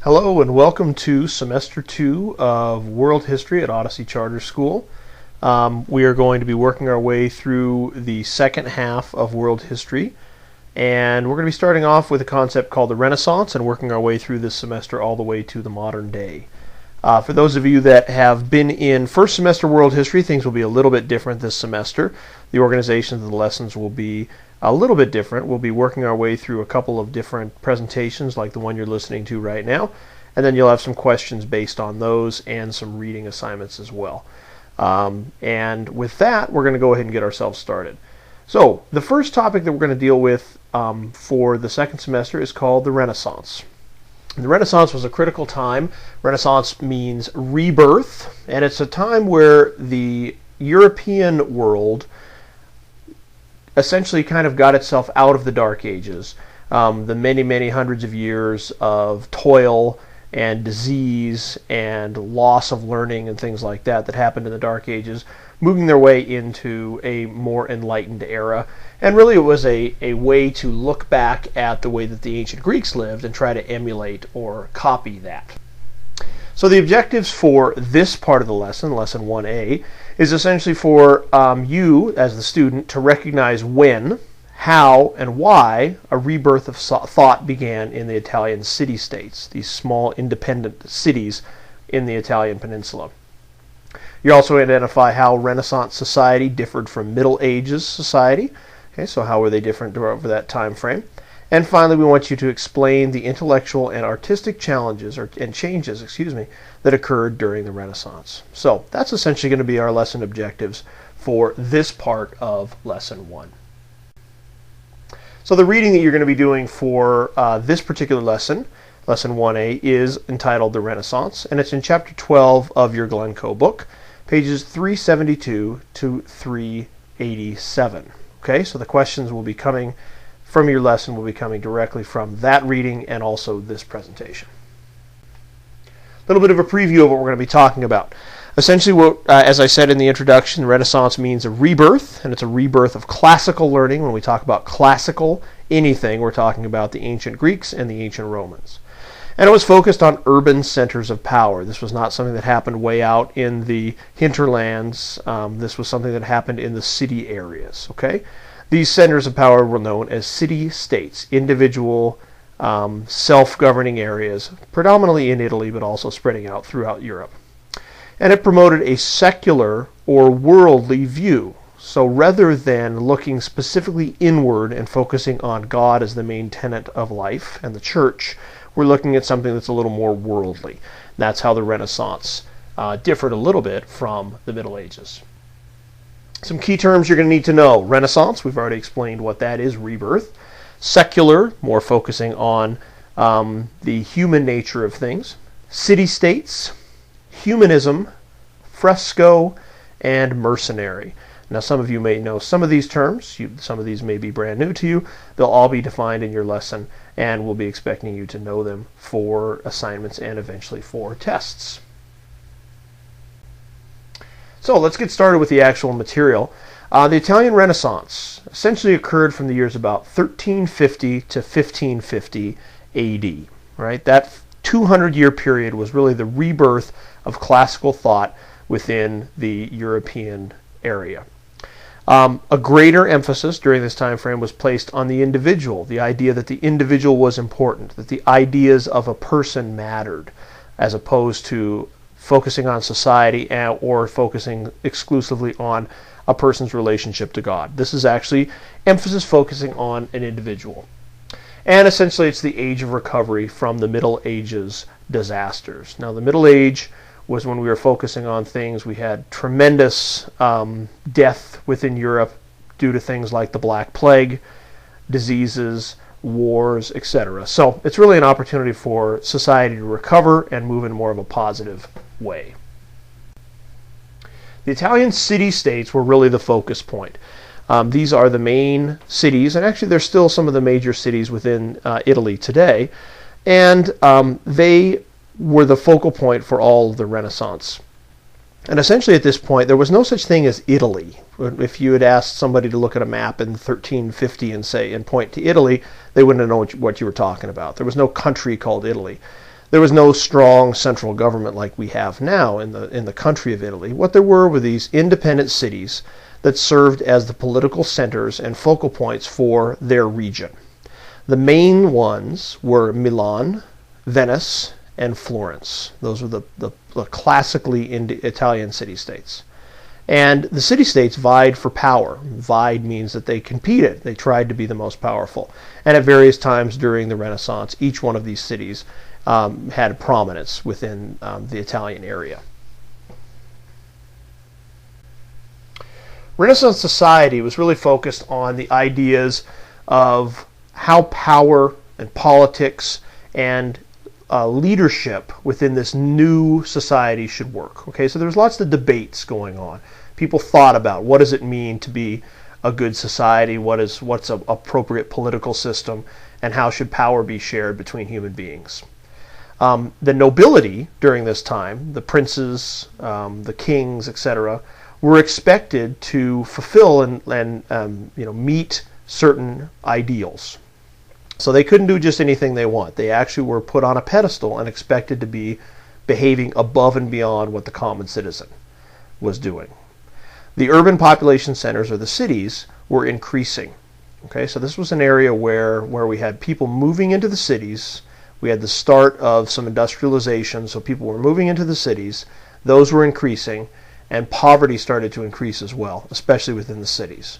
Hello and welcome to Semester 2 of World History at Odyssey Charter School. We are going to be working our way through the second half of World History, and we're going to be starting off with a concept called the Renaissance and working our way through this semester all the way to the modern day. For those of you that have been in first semester World History, things will be a little bit different this semester. The organization of the lessons will be a little bit different. We'll be working our way through a couple of different presentations like the one you're listening to right now, and then you'll have some questions based on those and some reading assignments as well. And with that, we're going to go ahead and get ourselves started. So the first topic that we're going to deal with for the second semester is called the Renaissance. The Renaissance was a critical time. Renaissance means rebirth, and it's a time where the European world essentially kind of got itself out of the Dark Ages. The many hundreds of years of toil and disease and loss of learning and things like that happened in the Dark Ages, moving their way into a more enlightened era. And really it was a way to look back at the way that the ancient Greeks lived and try to emulate or copy that. So the objectives for this part of the lesson, lesson 1a, is essentially for you as the student to recognize when, how, and why a rebirth of thought began in the Italian city-states, these small independent cities in the Italian peninsula. You also identify how Renaissance society differed from Middle Ages society. Okay, so how were they different over that time frame? And finally, we want you to explain the intellectual and artistic challenges and changes, that occurred during the Renaissance. So that's essentially going to be our lesson objectives for this part of lesson 1. So the reading that you're going to be doing for this particular lesson, lesson 1a, is entitled The Renaissance, and it's in chapter 12 of your Glencoe book, pages 372 to 387. Okay, so the questions will be coming from your lesson, will be coming directly from that reading and also this presentation. A little bit of a preview of what we're going to be talking about. Essentially, as I said in the introduction, the Renaissance means a rebirth, and it's a rebirth of classical learning. When we talk about classical anything, we're talking about the ancient Greeks and the ancient Romans. And it was focused on urban centers of power. This was not something that happened way out in the hinterlands. This was something that happened in the city areas. Okay, these centers of power were known as city-states, individual self-governing areas, predominantly in Italy, but also spreading out throughout Europe. And it promoted a secular or worldly view. So rather than looking specifically inward and focusing on God as the main tenet of life and the church, we're looking at something that's a little more worldly. That's how the Renaissance differed a little bit from the Middle Ages. Some key terms you're going to need to know. Renaissance, we've already explained what that is, rebirth. Secular, more focusing on the human nature of things. City-states, humanism, fresco, and mercenary. Now some of you may know some of these terms. Some of these may be brand new to you. They'll all be defined in your lesson, and we'll be expecting you to know them for assignments and eventually for tests. So let's get started with the actual material. The Italian Renaissance essentially occurred from the years about 1350 to 1550 AD. Right? That 200-year period was really the rebirth of classical thought within the European area. A greater emphasis during this time frame was placed on the individual, the idea that the individual was important, that the ideas of a person mattered, as opposed to focusing on society or focusing exclusively on a person's relationship to God. This is actually emphasis focusing on an individual. And essentially it's the age of recovery from the Middle Ages disasters. Now the Middle Age was when we were focusing on things. We had tremendous death within Europe due to things like the Black Plague, diseases, wars, etc. So it's really an opportunity for society to recover and move in more of a positive way. The Italian city-states were really the focus point. These are the main cities, and actually there's still some of the major cities within Italy today, and they were the focal point for all of the Renaissance. And essentially at this point, there was no such thing as Italy. If you had asked somebody to look at a map in 1350 and point to Italy, they wouldn't know what you were talking about. There was no country called Italy. there was no strong central government like we have now in the country of Italy. What there were these independent cities that served as the political centers and focal points for their region. The main ones were Milan, Venice, and Florence. Those were the classically Italian city-states. And the city-states vied for power. Vied means that they competed. They tried to be the most powerful. And at various times during the Renaissance, each one of these cities had prominence within the Italian area. Renaissance society was really focused on the ideas of how power and politics and leadership within this new society should work. Okay, so there's lots of debates going on. People thought about what does it mean to be a good society, what's an appropriate political system, and how should power be shared between human beings. The nobility during this time, the princes, the kings, etc., were expected to fulfill and meet certain ideals. So they couldn't do just anything they want. They actually were put on a pedestal and expected to be behaving above and beyond what the common citizen was doing. The urban population centers, or the cities, were increasing. Okay, so this was an area where we had people moving into the cities. We had the start of some industrialization, so people were moving into the cities. Those were increasing, and poverty started to increase as well, especially within the cities.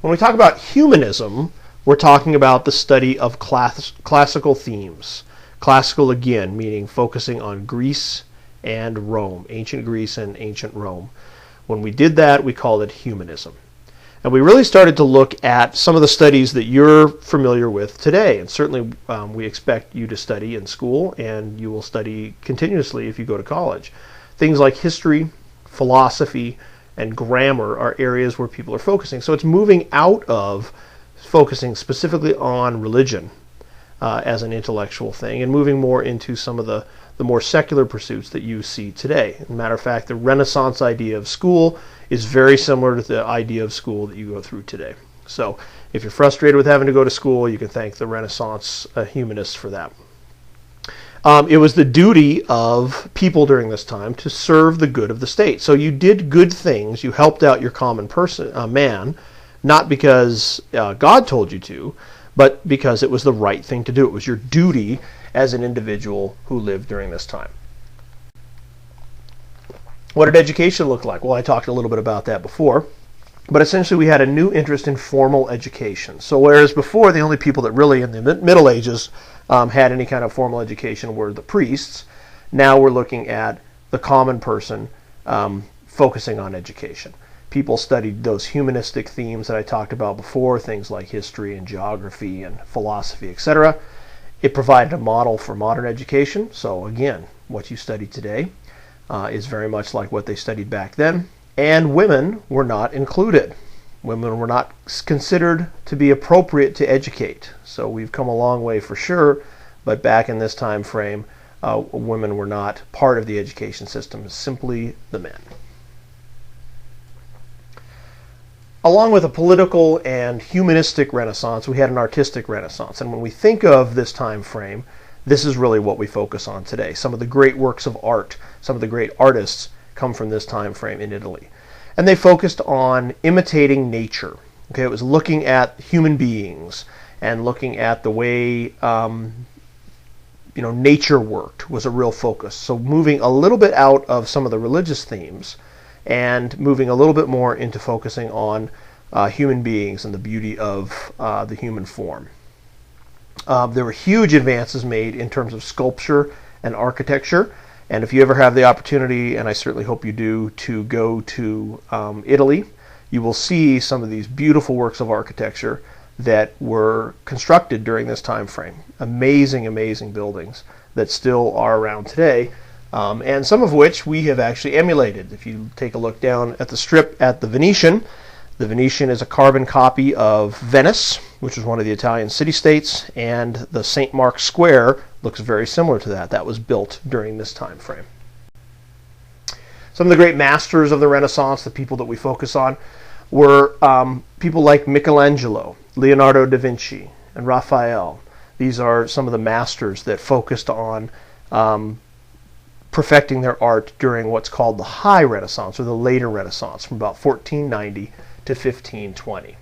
When we talk about humanism, we're talking about the study of classical themes. Classical, again, meaning focusing on Greece and Rome, ancient Greece and ancient Rome. When we did that, we called it humanism. And we really started to look at some of the studies that you're familiar with today. And certainly we expect you to study in school, and you will study continuously if you go to college. Things like history, philosophy, and grammar are areas where people are focusing. So it's moving out of focusing specifically on religion as an intellectual thing and moving more into some of the more secular pursuits that you see today. As a matter of fact, the Renaissance idea of school is very similar to the idea of school that you go through today. So if you're frustrated with having to go to school, you can thank the Renaissance humanists for that. It was the duty of people during this time to serve the good of the state. So you did good things. You helped out your common man, not because God told you to, but because it was the right thing to do. It was your duty as an individual who lived during this time. What did education look like? Well, I talked a little bit about that before. But essentially, we had a new interest in formal education. So whereas before, the only people that really, in the Middle Ages, had any kind of formal education were the priests, now we're looking at the common person focusing on education. People studied those humanistic themes that I talked about before, things like history and geography and philosophy, etc. It provided a model for modern education. So again, what you study today is very much like what they studied back then. And women were not included. Women were not considered to be appropriate to educate. So we've come a long way for sure, but back in this time frame, women were not part of the education system, simply the men. Along with a political and humanistic renaissance, we had an artistic renaissance. And when we think of this time frame, this is really what we focus on today. Some of the great works of art, some of the great artists come from this time frame in Italy. And they focused on imitating nature. Okay, it was looking at human beings and looking at the way nature worked was a real focus. So moving a little bit out of some of the religious themes and moving a little bit more into focusing on human beings and the beauty of the human form. There were huge advances made in terms of sculpture and architecture. And if you ever have the opportunity, and I certainly hope you do, to go to Italy, you will see some of these beautiful works of architecture that were constructed during this time frame. Amazing, amazing buildings that still are around today, and some of which we have actually emulated. If you take a look down at the strip at the Venetian is a carbon copy of Venice, which is one of the Italian city-states, and the St. Mark's Square looks very similar to that. That was built during this time frame. Some of the great masters of the Renaissance, the people that we focus on, were people like Michelangelo, Leonardo da Vinci, and Raphael. These are some of the masters that focused on perfecting their art during what's called the High Renaissance, or the later Renaissance, from about 1490 to 1520.